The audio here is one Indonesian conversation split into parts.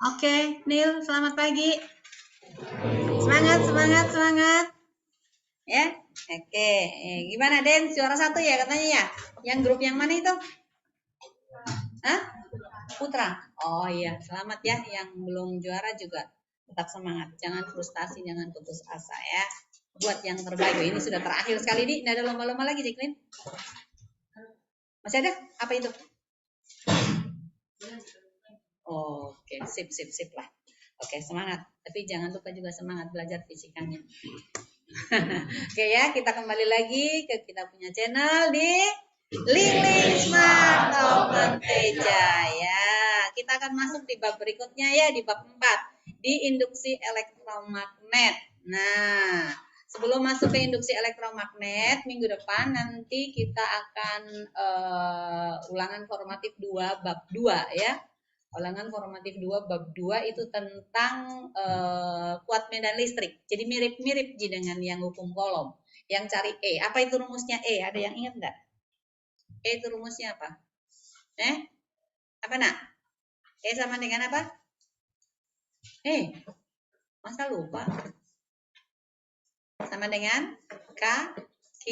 Oke, Nil, selamat pagi. Semangat, semangat, semangat. Ya, oke. Gimana, Den? Juara 1 ya katanya ya? Yang grup yang mana itu? Hah? Putra. Oh iya, selamat ya. Yang belum juara juga tetap semangat. Jangan frustasi, jangan putus asa ya. Buat yang terbaik. Ini sudah terakhir sekali, Di. Nggak ada lomba-lomba lagi, Jacqueline. Masih ada? Apa itu? Oke, sip, sip, sip lah. Oke, semangat. Tapi jangan lupa juga semangat belajar fisikanya. Oke ya, kita kembali lagi ke kita punya channel di Lili Smart Open Teja ya. Kita akan masuk di bab berikutnya ya, di bab 4, di induksi elektromagnet. Nah, sebelum masuk ke induksi elektromagnet, minggu depan nanti kita akan ulangan formatif 2 bab 2 ya. Ulangan formatif 2 bab 2 itu tentang kuat medan listrik. Jadi mirip-mirip dengan yang hukum Coulomb. Yang cari E. Apa itu rumusnya E? Ada yang ingat enggak? E itu rumusnya apa? Apa nak? E sama dengan apa? Masa lupa? Sama dengan K Q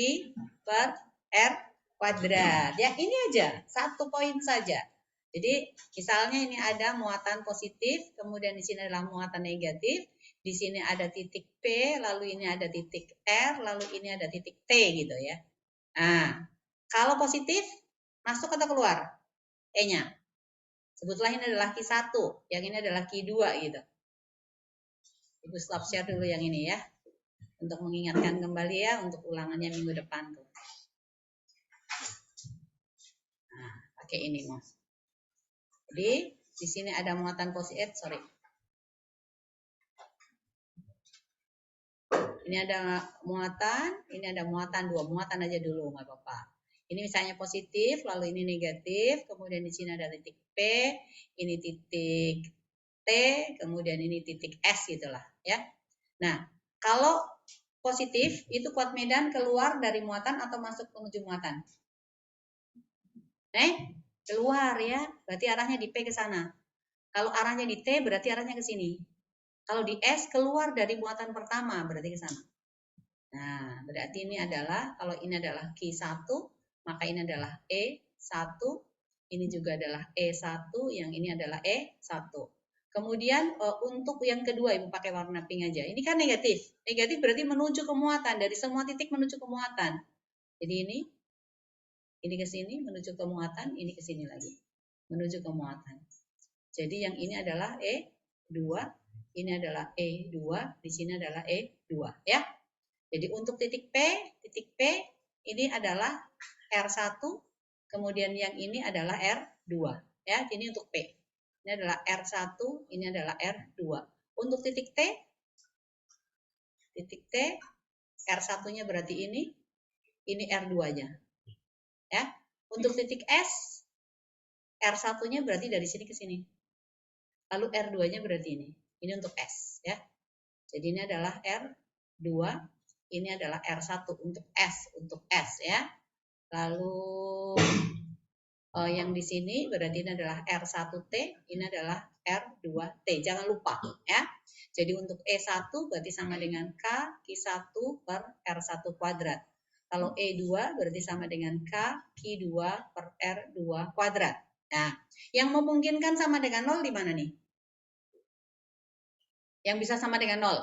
per R kuadrat. Ya, ini aja. 1 poin saja. Jadi, misalnya ini ada muatan positif, kemudian di sini adalah muatan negatif, di sini ada titik P, lalu ini ada titik R, lalu ini ada titik T gitu ya. Nah, kalau positif, masuk atau keluar? E-nya. Sebutlah ini adalah Q1, yang ini adalah Q2 gitu. Ibu stop share dulu yang ini ya. Untuk mengingatkan kembali ya, untuk ulangannya minggu depan tuh. Nah, pakai ini Mas. Jadi di sini ada muatan positif, Ini ada muatan, ini ada muatan 2 muatan aja dulu nggak apa-apa. Ini misalnya positif, lalu ini negatif, kemudian di sini ada titik P, ini titik T, kemudian ini titik S gitulah ya. Nah, kalau positif itu kuat medan keluar dari muatan atau masuk menuju muatan? Keluar ya, berarti arahnya di P ke sana. Kalau arahnya di T berarti arahnya ke sini. Kalau di S keluar dari muatan pertama berarti ke sana. Nah, berarti ini adalah, kalau ini adalah Q1, maka ini adalah E1, ini juga adalah E1, yang ini adalah E1. Kemudian untuk yang kedua, Ibu pakai warna pink aja. Ini kan negatif. Negatif berarti menuju ke muatan, dari semua titik menuju ke muatan. Jadi ini ke sini menuju ke muatan, ini ke sini lagi. Menuju ke muatan. Jadi yang ini adalah E2, ini adalah E2, di sini adalah E2 ya. Jadi untuk titik P ini adalah R1, kemudian yang ini adalah R2 ya. Ini untuk P. Ini adalah R1, ini adalah R2. Untuk titik T R1-nya berarti ini R2-nya. Ya. Untuk titik S R1-nya berarti dari sini ke sini. Lalu R2-nya berarti ini. Ini untuk S ya. Jadi ini adalah R2, ini adalah R1 untuk S ya. Lalu yang di sini berarti ini adalah R1T, ini adalah R2T. Jangan lupa ya. Jadi untuk E1 berarti sama dengan K Q1 per R1 kuadrat. Kalau E2 berarti sama dengan K Q2 per R2 kuadrat. Nah, yang memungkinkan sama dengan 0 di mana nih? Yang bisa sama dengan 0?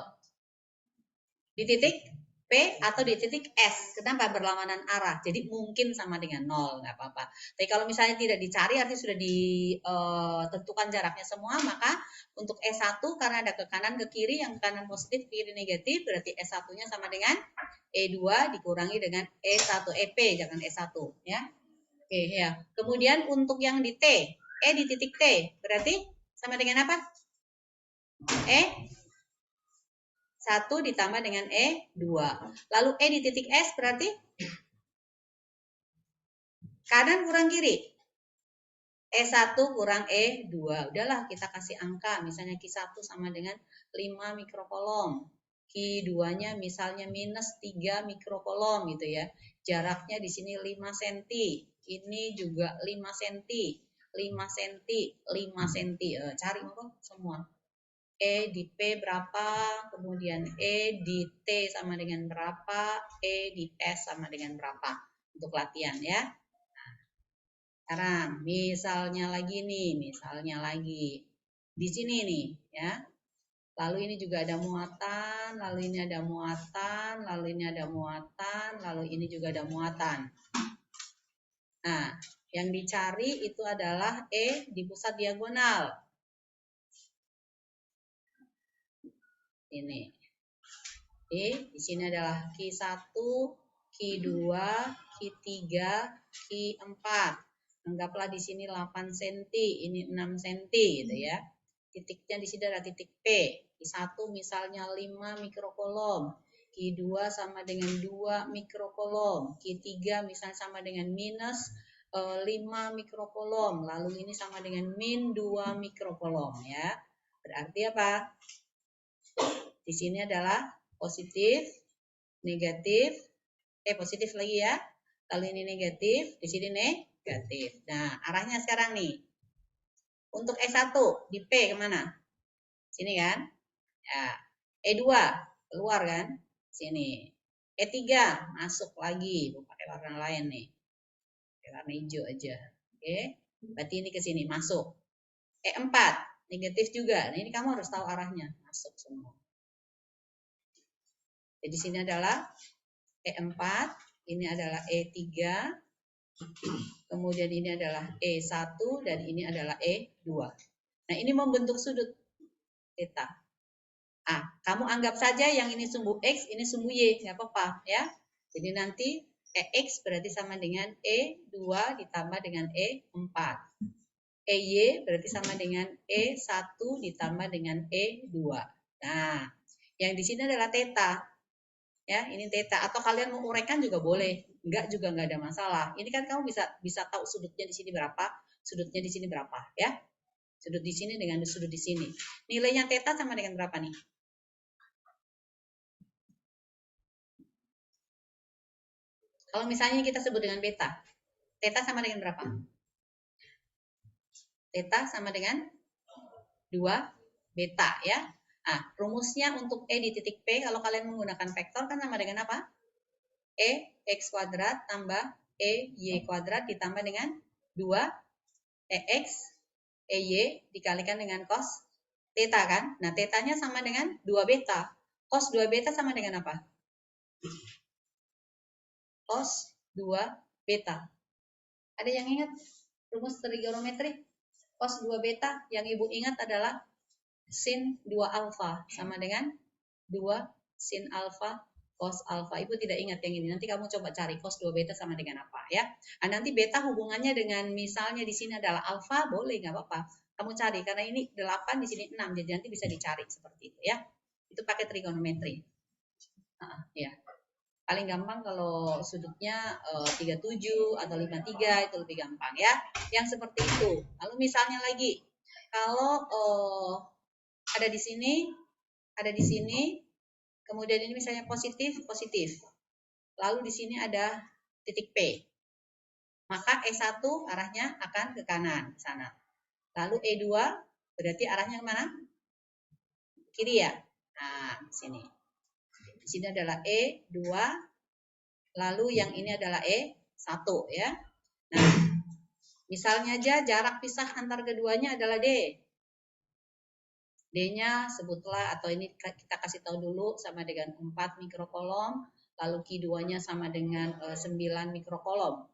Di titik P atau di titik S. Kenapa? Berlawanan arah. Jadi mungkin sama dengan 0, nggak apa-apa. Tapi kalau misalnya tidak dicari, artinya sudah ditentukan jaraknya semua, maka untuk E1 karena ada ke kanan ke kiri, yang kanan positif, kiri negatif, berarti E1-nya sama dengan E2 dikurangi dengan E1, EP, jangan E1 ya. Oke ya. Kemudian untuk yang di T, E di titik T, berarti sama dengan apa? E 1 ditambah dengan E2. Lalu E di titik S berarti kanan kurang kiri. E1 kurang E2. Udahlah kita kasih angka. Misalnya Q1 sama dengan 5 mikrokolom. Q2-nya misalnya minus 3 mikrokolom gitu ya. Jaraknya di sini 5 cm. Ini juga 5 cm. 5 cm, 5 cm. Cari semua. E di P berapa, kemudian E di T sama dengan berapa, E di S sama dengan berapa. Untuk latihan ya. Sekarang misalnya lagi nih, misalnya lagi di sini nih ya. Lalu ini juga ada muatan, lalu ini ada muatan, lalu ini ada muatan, lalu ini juga ada muatan. Nah, yang dicari itu adalah E di pusat diagonal. Ini. E di sini adalah Q1, Q2, Q3, Q4. Anggaplah di sini 8 cm, ini 6 cm gitu ya. Titiknya di sini adalah titik P. Q1 misalnya 5 mikrokolom. Q2 sama dengan 2 mikrokolom. Q3 misalnya sama dengan minus 5 mikrokolom. Lalu ini sama dengan min 2 mikrokolom ya. Berarti apa? Di sini adalah positif, negatif, positif lagi ya. Lalu ini negatif, di sini negatif. Nah, arahnya sekarang nih. Untuk E1 di P kemana? Sini kan? Ya. E2 keluar kan? Sini. E3 masuk lagi. Pakai warna lain nih. Pakai warna hijau aja. Oke. Berarti ini ke sini masuk. E4 negatif juga. Nah, ini kamu harus tahu arahnya. Masuk semua. Jadi sini adalah E4, ini adalah E3, kemudian ini adalah E1, dan ini adalah E2. Nah, ini membentuk sudut theta. Kamu anggap saja yang ini sumbu X, ini sumbu Y, nggak apa-apa ya. Jadi nanti EX berarti sama dengan E2 ditambah dengan E4. EY berarti sama dengan E1 ditambah dengan E2. Nah, yang di sini adalah theta. Ya, ini theta. Atau kalian mau uraikan juga boleh. Enggak juga nggak ada masalah. Ini kan kamu bisa tahu sudutnya di sini berapa, sudutnya di sini berapa, ya. Sudut di sini dengan sudut di sini. Nilainya theta sama dengan berapa nih? Kalau misalnya kita sebut dengan beta, theta sama dengan berapa? Theta sama dengan 2 beta ya. Rumusnya untuk E di titik P kalau kalian menggunakan vektor kan sama dengan apa? E X kuadrat tambah E Y kuadrat ditambah dengan 2 EX EY dikalikan dengan cos theta kan? Nah, tetanya sama dengan 2 beta. Cos 2 beta sama dengan apa? Cos 2 beta. Ada yang ingat rumus trigonometri? Cos 2 beta yang Ibu ingat adalah sin 2 alfa sama dengan 2 sin alfa cos alfa. Ibu tidak ingat yang ini. Nanti kamu coba cari cos 2 beta sama dengan apa ya. Nanti beta hubungannya dengan misalnya di sini adalah alfa, boleh nggak apa-apa. Kamu cari karena ini 8 di sini 6 jadi nanti bisa dicari seperti itu ya. Itu pakai trigonometri. Ya. Paling gampang kalau sudutnya 37 atau 53 itu lebih gampang ya. Yang seperti itu. Lalu misalnya lagi kalau ada di sini, kemudian ini misalnya positif, positif. Lalu di sini ada titik P. Maka E1 arahnya akan ke kanan sana. Lalu E2 berarti arahnya kemana? Kiri ya. Nah, sini. Di sini adalah E2, lalu yang ini adalah E1 ya. Nah, misalnya aja jarak pisah antar keduanya adalah D. D-nya sebutlah atau ini kita kasih tahu dulu sama dengan 4 mikrokolom, lalu Q2-nya sama dengan 9 mikrokolom.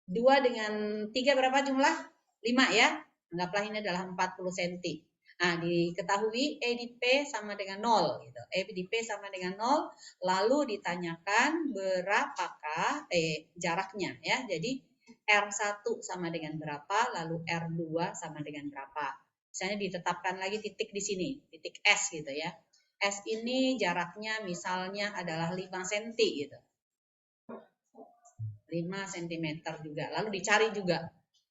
2 dengan 3 berapa jumlah? 5 ya. Anggaplah ini adalah 40 cm. Diketahui E di P sama dengan 0 gitu. E di P sama dengan 0, lalu ditanyakan berapakah jaraknya ya. Jadi R1 sama dengan berapa, lalu R2 sama dengan berapa. Misalnya ditetapkan lagi titik di sini, titik S gitu ya. S ini jaraknya misalnya adalah 5 cm gitu. 5 cm juga. Lalu dicari juga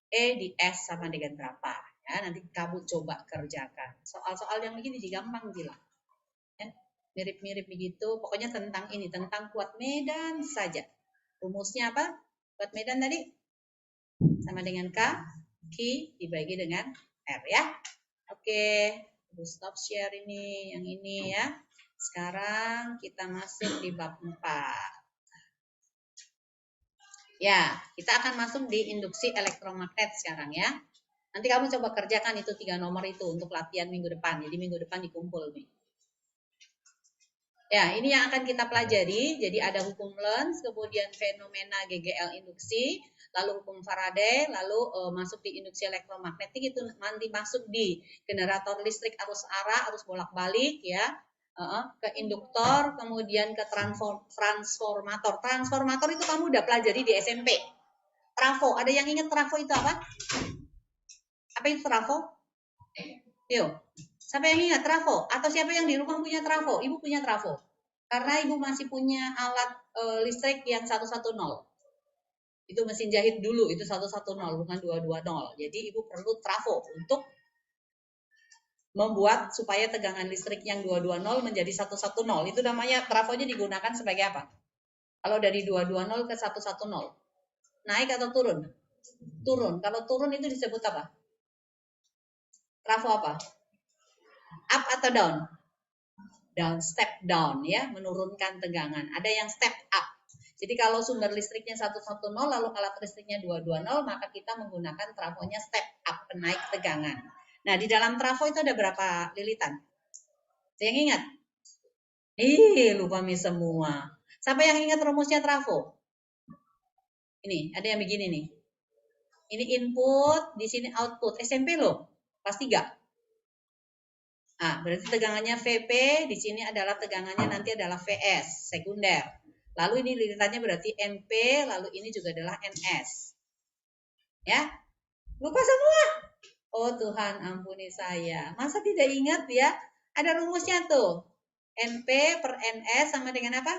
E di S sama dengan berapa. Ya, nanti kamu coba kerjakan. Soal-soal yang begini gampang gila. Ya, mirip-mirip begitu. Pokoknya tentang ini, tentang kuat medan saja. Rumusnya apa? Kuat medan tadi sama dengan K Q dibagi dengan R ya. Oke, stop share ini, yang ini ya. Sekarang kita masuk di bab 4. Ya, kita akan masuk di induksi elektromagnet sekarang ya. Nanti kamu coba kerjakan itu 3 nomor itu untuk latihan minggu depan. Jadi minggu depan dikumpul nih. Ya, ini yang akan kita pelajari. Jadi ada hukum Lenz, kemudian fenomena GGL induksi, lalu hukum Faraday, lalu masuk di induksi elektromagnetik itu nanti masuk di generator listrik arus arah, arus bolak-balik ya. Ke induktor, kemudian ke transformator. Transformator itu kamu udah pelajari di SMP. Trafo, ada yang ingat trafo itu apa? Apa itu trafo? Yuk, siapa yang ingat trafo? Atau siapa yang di rumah punya trafo? Ibu punya trafo. Karena ibu masih punya alat listrik yang 110. Itu mesin jahit dulu, itu 110, bukan 220. Jadi ibu perlu trafo untuk membuat supaya tegangan listrik yang 220 menjadi 110. Itu namanya trafonya digunakan sebagai apa? Kalau dari 220 ke 110. Naik atau turun? Turun. Kalau turun itu disebut apa? Trafo apa? Up atau down? Down, step down ya, menurunkan tegangan. Ada yang step up. Jadi kalau sumber listriknya 110 lalu alat listriknya 220, maka kita menggunakan trafonya step up, penaik tegangan. Nah, di dalam trafo itu ada berapa lilitan? Yang ingat? Lupa mi semua. Siapa yang ingat rumusnya trafo? Ini, ada yang begini nih. Ini input, di sini output. SMP loh, kelas 3. Berarti tegangannya VP, di sini adalah tegangannya nanti adalah VS, sekunder. Lalu ini lilitannya berarti NP, lalu ini juga adalah NS. Ya, lupa semua. Oh Tuhan, ampuni saya. Masa tidak ingat ya? Ada rumusnya tuh. NP per NS sama dengan apa?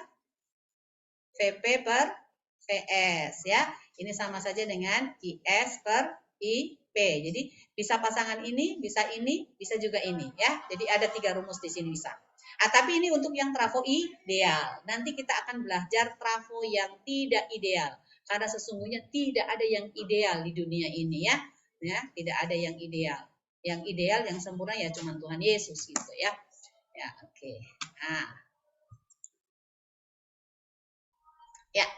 VP per VS ya. Ini sama saja dengan IS per IP. Jadi bisa pasangan ini, bisa juga ini ya. Jadi ada 3 rumus di sini bisa. Tapi ini untuk yang trafo ideal. Nanti kita akan belajar trafo yang tidak ideal. Karena sesungguhnya tidak ada yang ideal di dunia ini ya. Ya, tidak ada yang ideal. Yang ideal, yang sempurna ya cuma Tuhan Yesus gitu ya. Ya, oke. Nah. Ya.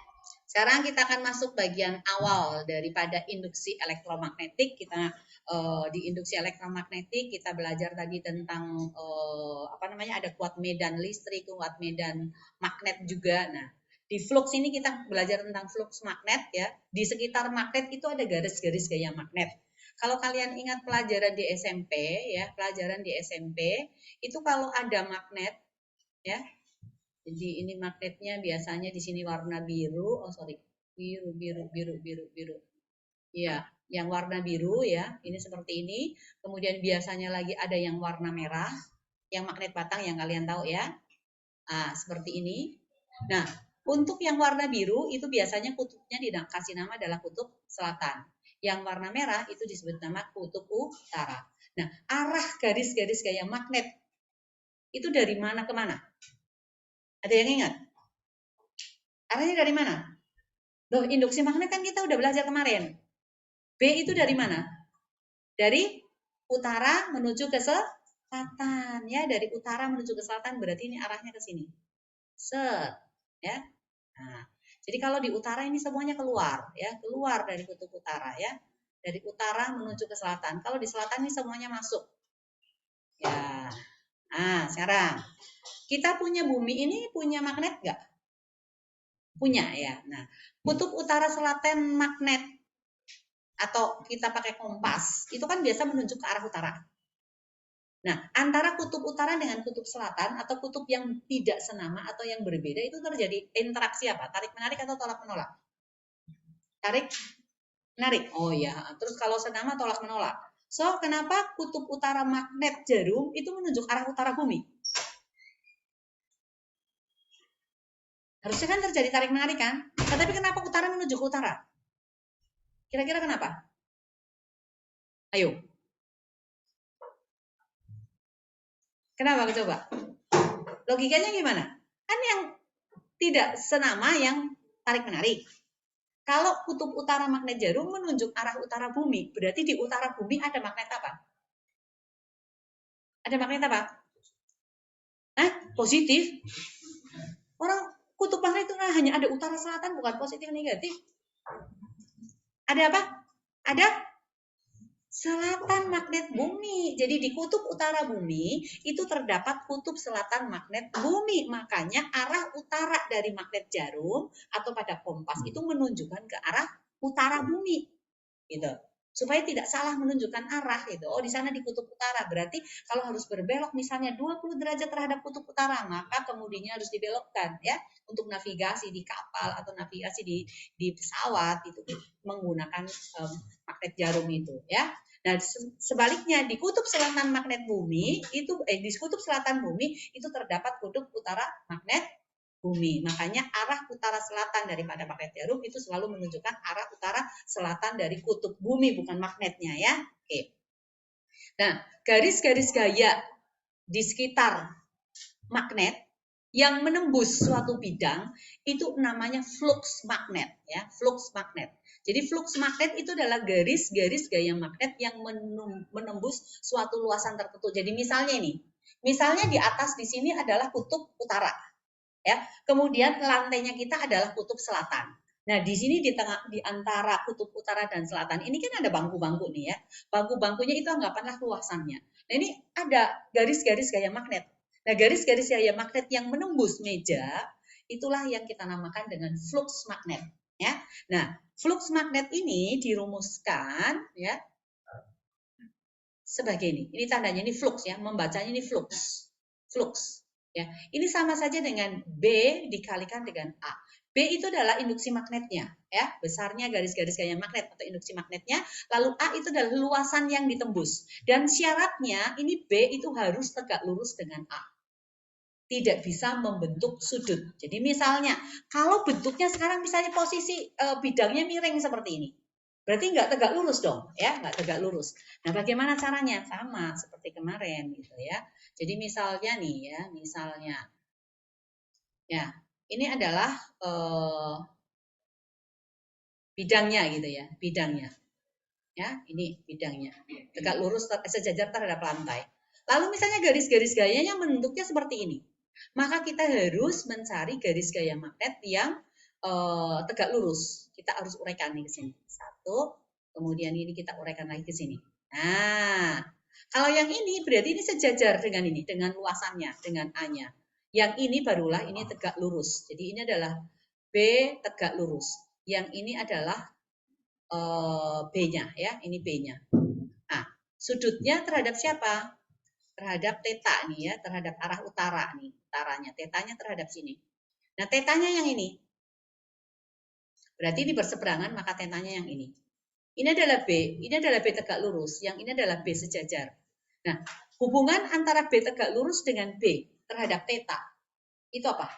Sekarang kita akan masuk bagian awal daripada induksi elektromagnetik. Kita di induksi elektromagnetik kita belajar tadi tentang ada kuat medan listrik, kuat medan magnet juga. Nah, di flux ini kita belajar tentang flux magnet ya. Di sekitar magnet itu ada garis-garis gaya magnet. Kalau kalian ingat pelajaran di SMP ya, itu kalau ada magnet ya. Jadi ini magnetnya biasanya di sini warna biru, biru. Iya, yang warna biru ya, ini seperti ini. Kemudian biasanya lagi ada yang warna merah, yang magnet batang yang kalian tahu ya. Seperti ini. Nah, untuk yang warna biru itu biasanya kutubnya dikasih nama adalah kutub selatan. Yang warna merah itu disebut nama kutub utara. Nah, arah garis-garis gaya magnet itu dari mana ke mana? Ada yang ingat? Arahnya dari mana? Loh, induksi magnet kan kita udah belajar kemarin. B itu dari mana? Dari utara menuju ke selatan. Ya, dari utara menuju ke selatan berarti ini arahnya ke sini. Set. Ya. Nah, jadi kalau di utara ini semuanya keluar. Ya, keluar dari kutub utara. Ya. Dari utara menuju ke selatan. Kalau di selatan ini semuanya masuk. Ya. Nah, sekarang. Kita punya bumi ini punya magnet nggak? Punya ya. Nah, kutub utara selatan magnet atau kita pakai kompas, itu kan biasa menunjuk ke arah utara. Nah, antara kutub utara dengan kutub selatan atau kutub yang tidak senama atau yang berbeda itu terjadi interaksi apa? Tarik-menarik atau tolak-menolak? Tarik-menarik. Oh ya, terus kalau senama tolak-menolak. So, kenapa kutub utara magnet jarum itu menunjuk arah utara bumi? Harusnya kan terjadi tarik-menarik kan? Tetapi kenapa utara menuju ke utara? Kira-kira kenapa? Ayo. Kenapa coba? Logikanya gimana? Kan yang tidak senama yang tarik-menarik. Kalau kutub utara magnet jarum menunjuk arah utara bumi, berarti di utara bumi ada magnet apa? Ada magnet apa? Hah? Positif. Orang kutub magnet itu hanya ada utara selatan, bukan positif negatif. Ada apa? Ada selatan magnet bumi. Jadi di kutub utara bumi itu terdapat kutub selatan magnet bumi. Makanya arah utara dari magnet jarum atau pada kompas itu menunjukkan ke arah utara bumi. Gitu. Supaya tidak salah menunjukkan arah gitu. Oh, di sana di kutub utara. Berarti kalau harus berbelok misalnya 20 derajat terhadap kutub utara, maka kemudiannya harus dibelokkan ya untuk navigasi di kapal atau navigasi di pesawat itu menggunakan magnet jarum itu ya. Nah, sebaliknya di kutub selatan magnet bumi itu di kutub selatan bumi itu terdapat kutub utara magnet bumi. Makanya arah utara selatan daripada magnet jarum itu selalu menunjukkan arah utara selatan dari kutub bumi, bukan magnetnya ya. Oke. Nah, garis-garis gaya di sekitar magnet yang menembus suatu bidang itu namanya flux magnet ya, flux magnet. Jadi flux magnet itu adalah garis-garis gaya magnet yang menembus suatu luasan tertentu. Jadi misalnya ini, misalnya di atas di sini adalah kutub utara. Ya, kemudian lantainya kita adalah kutub selatan. Nah, di sini di tengah di antara kutub utara dan selatan ini kan ada bangku-bangku nih ya. Bangku-bangkunya itu anggapanlah luasannya. Nah, ini ada garis-garis gaya magnet. Nah, garis-garis gaya magnet yang menembus meja itulah yang kita namakan dengan flux magnet ya. Nah, flux magnet ini dirumuskan ya sebagai ini. Ini tandanya ini flux ya, membacanya ini flux. Flux. Ya, ini sama saja dengan B dikalikan dengan A. B itu adalah induksi magnetnya, ya, besarnya garis-garis gaya magnet atau induksi magnetnya. Lalu A itu adalah luasan yang ditembus. Dan syaratnya ini B itu harus tegak lurus dengan A. Tidak bisa membentuk sudut. Jadi misalnya, kalau bentuknya sekarang misalnya posisi bidangnya miring seperti ini, berarti nggak tegak lurus dong, ya, nggak tegak lurus. Nah, bagaimana caranya? Sama seperti kemarin, gitu ya. Jadi misalnya nih, ya, misalnya, ya, ini adalah bidangnya, gitu ya, bidangnya, ya, ini bidangnya, tegak lurus sejajar terhadap lantai. Lalu misalnya garis-garis gayanya bentuknya seperti ini, maka kita harus mencari garis gaya magnet yang tegak lurus. Kita harus uraikan nih ke sini. Satu, kemudian ini kita uraikan lagi ke sini. Nah, kalau yang ini berarti ini sejajar dengan ini, dengan luasannya, dengan A-nya. Yang ini barulah ini tegak lurus. Jadi ini adalah B tegak lurus. Yang ini adalah B-nya ya, ini B-nya. Nah, sudutnya terhadap siapa? Terhadap theta nih ya, terhadap arah utara nih, utaranya. Tetanya terhadap sini. Nah, tetanya yang ini. Berarti ini berseberangan, maka tetanya yang ini. Ini adalah B, ini adalah B tegak lurus, yang ini adalah B sejajar. Nah, hubungan antara B tegak lurus dengan B terhadap theta, itu apa?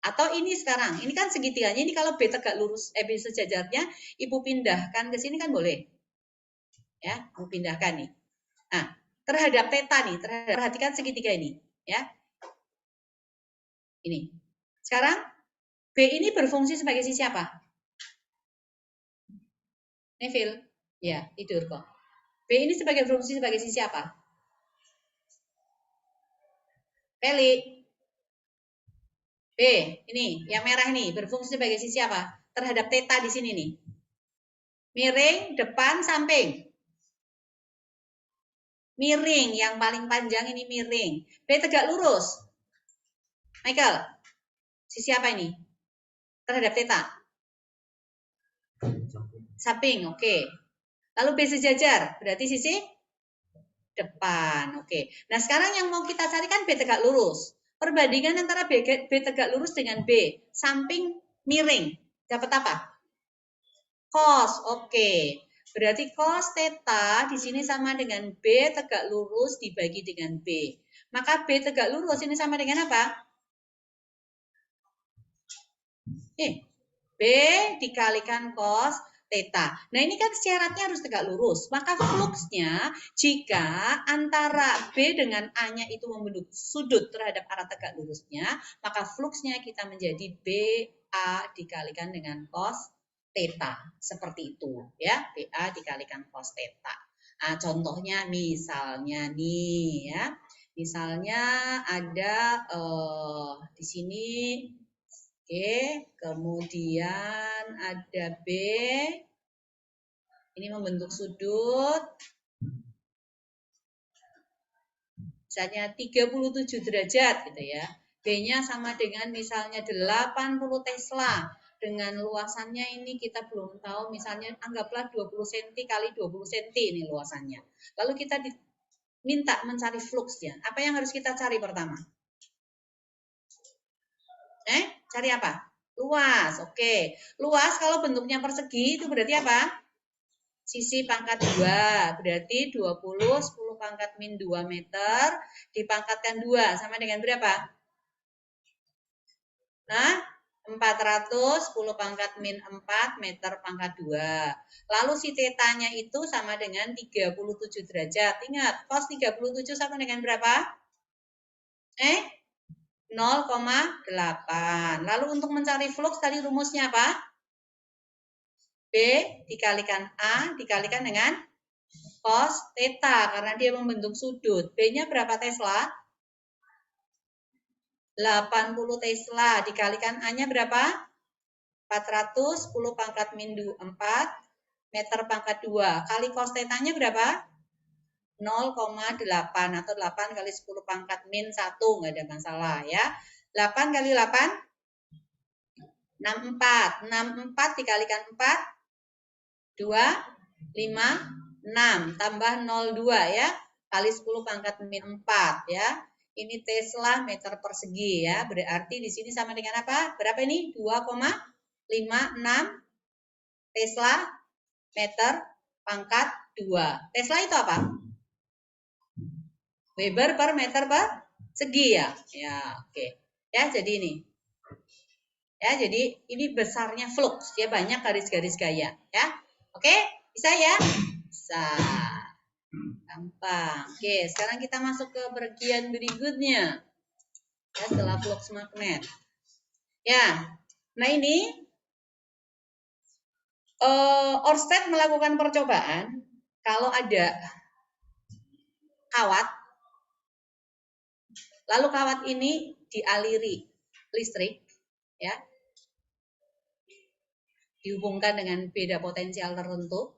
Atau ini sekarang, ini kan segitiganya, ini kalau B tegak lurus, B sejajarnya, Ibu pindahkan ke sini kan boleh. Ya, Ibu pindahkan nih. Nah, terhadap theta nih, perhatikan segitiga ini. Ya, ini. Sekarang, B ini berfungsi sebagai sisi apa? Neville, ya, tidur kok. B ini berfungsi sebagai sisi apa? Feli. B, ini yang merah nih berfungsi sebagai sisi apa? Terhadap theta di sini nih. Miring, depan, samping. Miring, yang paling panjang ini miring. B tegak lurus. Michael, sisi apa ini? Terhadap theta. Samping, oke. Lalu B sejajar, berarti sisi depan, oke. Nah, sekarang yang mau kita cari kan B tegak lurus. Perbandingan antara B tegak lurus dengan B samping miring. Dapat apa? Cos, oke. Berarti cos theta di sini sama dengan B tegak lurus dibagi dengan B. Maka B tegak lurus ini sama dengan apa? B dikalikan cos theta. Nah, ini kan syaratnya harus tegak lurus. Maka fluksnya jika antara B dengan A-nya itu membentuk sudut terhadap arah tegak lurusnya, maka fluksnya kita menjadi BA dikalikan dengan cos theta. Seperti itu, ya. BA dikalikan cos theta. Nah, contohnya misalnya nih, ya. Misalnya ada di sini, oke, kemudian ada B, ini membentuk sudut, misalnya 37 derajat gitu ya. B-nya sama dengan misalnya 80 Tesla. Dengan luasannya ini kita belum tahu, misalnya anggaplah 20 cm kali 20 cm ini luasannya. Lalu kita minta mencari fluksnya. Apa yang harus kita cari pertama? Cari apa? Luas. Oke. Luas kalau bentuknya persegi itu berarti apa? Sisi pangkat 2. Berarti 20, 10 pangkat min 2 meter dipangkatkan 2. Sama dengan berapa? Nah, 400, 10 pangkat min 4 meter pangkat 2. Lalu si tetanya itu sama dengan 37 derajat. Ingat, cos 37 sama dengan berapa? 0,8. Lalu untuk mencari flux tadi rumusnya apa? B dikalikan A dikalikan dengan cos theta karena dia membentuk sudut. B-nya berapa Tesla? 80 Tesla dikalikan A-nya berapa? 400 10 pangkat min 4 meter pangkat 2 kali cos theta-nya berapa? 0,8 atau 8 kali 10 pangkat min 1, nggak ada masalah ya. 8 kali 8 64. 64 dikalikan 4 2 5 6 tambah 02 ya kali 10 pangkat min 4 ya. Ini Tesla meter persegi ya. Berarti di sini sama dengan apa? Berapa ini? 2,56 Tesla meter pangkat 2. Tesla itu apa? Weber per meter persegi ya. Ya, oke. Ya, jadi ini. Ya, jadi ini besarnya flux. Dia banyak garis-garis gaya ya. Oke, bisa ya? Bisa. Gampang. Oke, sekarang kita masuk ke bagian berikutnya. Ya, setelah flux magnet. Ya, nah ini Ørsted melakukan percobaan kalau ada kawat, lalu kawat ini dialiri listrik, ya, dihubungkan dengan beda potensial tertentu,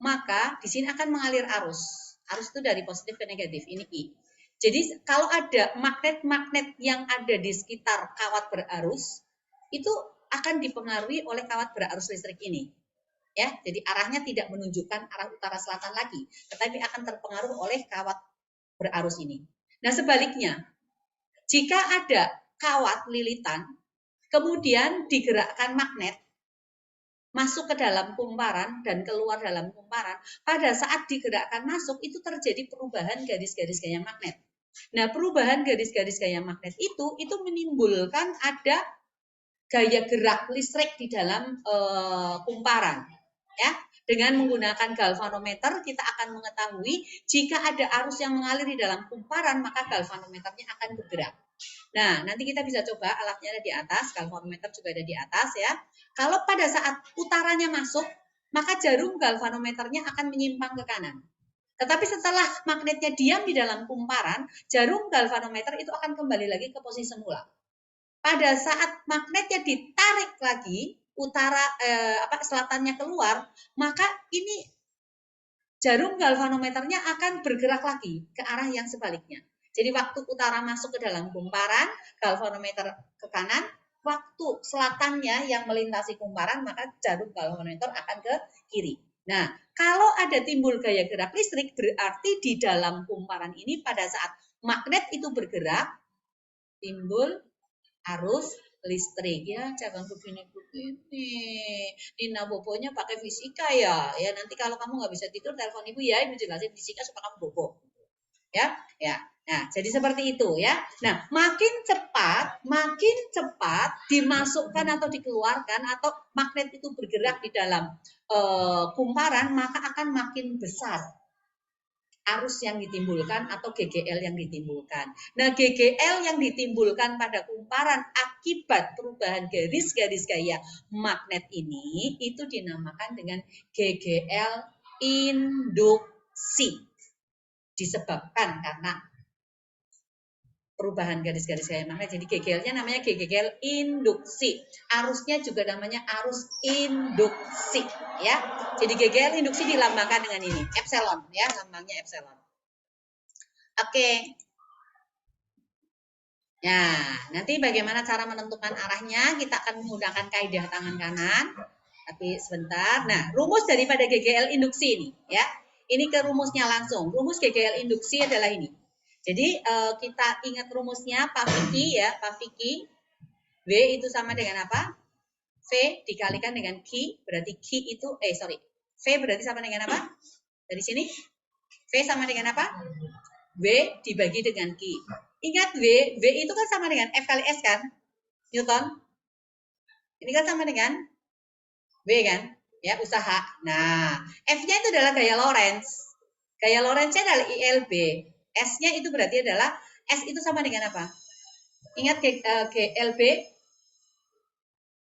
maka di sini akan mengalir arus. Arus itu dari positif ke negatif, ini I. Jadi kalau ada magnet-magnet yang ada di sekitar kawat berarus, itu akan dipengaruhi oleh kawat berarus listrik ini. Ya, jadi arahnya tidak menunjukkan arah utara selatan lagi, tetapi akan terpengaruh oleh kawat berarus ini. Nah, sebaliknya, jika ada kawat lilitan, kemudian digerakkan magnet, masuk ke dalam kumparan dan keluar dalam kumparan, pada saat digerakkan masuk itu terjadi perubahan garis-garis gaya magnet. Nah, perubahan garis-garis gaya magnet itu menimbulkan ada gaya gerak listrik di dalam kumparan. Ya, dengan menggunakan galvanometer kita akan mengetahui jika ada arus yang mengalir di dalam kumparan maka galvanometernya akan bergerak. Nah, nanti kita bisa coba alatnya ada di atas, galvanometer juga ada di atas ya. Kalau pada saat utaranya masuk, maka jarum galvanometernya akan menyimpang ke kanan. Tetapi setelah magnetnya diam di dalam kumparan, jarum galvanometer itu akan kembali lagi ke posisi semula. Pada saat magnetnya ditarik lagi, selatannya keluar, maka ini jarum galvanometernya akan bergerak lagi ke arah yang sebaliknya. Jadi waktu utara masuk ke dalam kumparan, galvanometer ke kanan, waktu selatannya yang melintasi kumparan, maka jarum galvanometer akan ke kiri. Nah, kalau ada timbul gaya gerak listrik, berarti di dalam kumparan ini pada saat magnet itu bergerak, timbul arus listrik ya, jangan begini-begini. Dina bobonya pakai fisika ya. Ya nanti kalau kamu nggak bisa tidur telepon ibu ya, ibu jelasin fisika supaya kamu bobo. ya. Ya. Nah, jadi seperti itu ya. Nah, makin cepat dimasukkan atau dikeluarkan atau magnet itu bergerak di dalam kumparan, maka akan makin besar arus yang ditimbulkan atau GGL yang ditimbulkan. Nah, GGL yang ditimbulkan pada kumparan akibat perubahan garis-garis gaya magnet ini itu dinamakan dengan GGL induksi. Disebabkan karena perubahan garis-garis gaya magnet. Jadi GGL-nya namanya GGL induksi. Arusnya juga namanya arus induksi, ya. Jadi GGL induksi dilambangkan dengan ini, epsilon, ya, lambangnya epsilon. Oke. Nah, nanti bagaimana cara menentukan arahnya? Kita akan menggunakan kaidah tangan kanan. Tapi sebentar. Nah, rumus daripada GGL induksi ini, ya. Ini ke rumusnya langsung. Rumus GGL induksi adalah ini. Jadi kita ingat rumusnya Pak Vicky ya, Pak Vicky. W itu sama dengan apa? V dikalikan dengan Q, berarti Q itu V berarti sama dengan apa? Dari sini V sama dengan apa? W dibagi dengan Q. Ingat W itu kan sama dengan F kali S kan? Newton. Ini kan sama dengan W kan? Ya, usaha. Nah, F-nya itu adalah gaya Lorentz. Gaya Lorentz-nya adalah ILB. S-nya itu berarti adalah S itu sama dengan apa? Ingat GLB,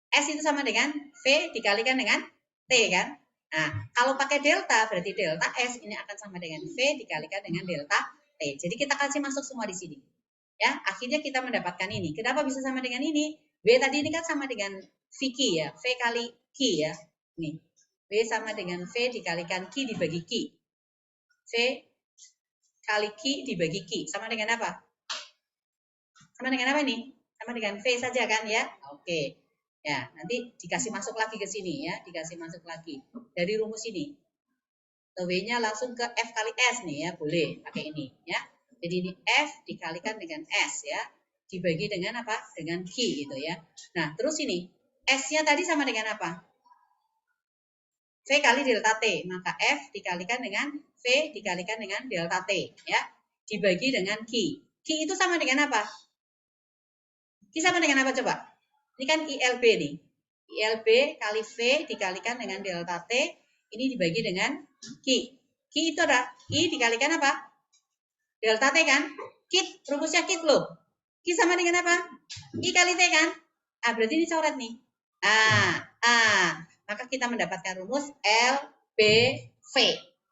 S itu sama dengan V dikalikan dengan T kan? Nah, kalau pakai delta berarti delta S ini akan sama dengan V dikalikan dengan delta T. Jadi kita kasih masuk semua di sini. Ya, akhirnya kita mendapatkan ini. Kenapa bisa sama dengan ini? W tadi ini kan sama dengan VQ ya, V kali Q ya. Nih, W sama dengan V dikalikan Q dibagi Q. V kali Q dibagi Q. Sama dengan apa? Sama dengan apa ini? Sama dengan V saja kan ya? Oke. Ya, nanti dikasih masuk lagi ke sini ya. Dikasih masuk lagi. Dari rumus ini. W-nya langsung ke F kali S nih ya. Boleh pakai ini ya. Jadi ini F dikalikan dengan S ya. Dibagi dengan apa? Dengan Q gitu ya. Nah, terus ini. S-nya tadi sama dengan apa? V kali delta T. Maka F dikalikan dengan V dikalikan dengan delta T ya. Dibagi dengan Q. Q itu sama dengan apa? Q sama dengan apa coba? Ini kan ILB nih. ILB kali V dikalikan dengan delta T. Ini dibagi dengan Q. Q itu ada I dikalikan apa? Delta T kan? Kit, rumusnya kit loh. Q sama dengan apa? I kali T kan? Ah, berarti ini coret nih. Maka kita mendapatkan rumus LBV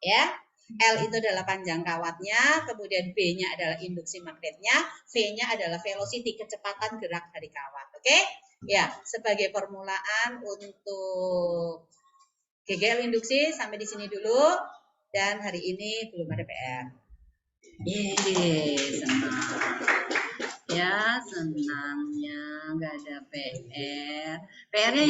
ya. L itu adalah panjang kawatnya, kemudian B-nya adalah induksi magnetnya, V-nya adalah velocity, kecepatan gerak dari kawat. Oke? Ya, sebagai permulaan untuk GGL induksi sampai di sini dulu. Dan hari ini belum ada PR. Senang. Ya, senangnya nggak ada PR. PR-nya ya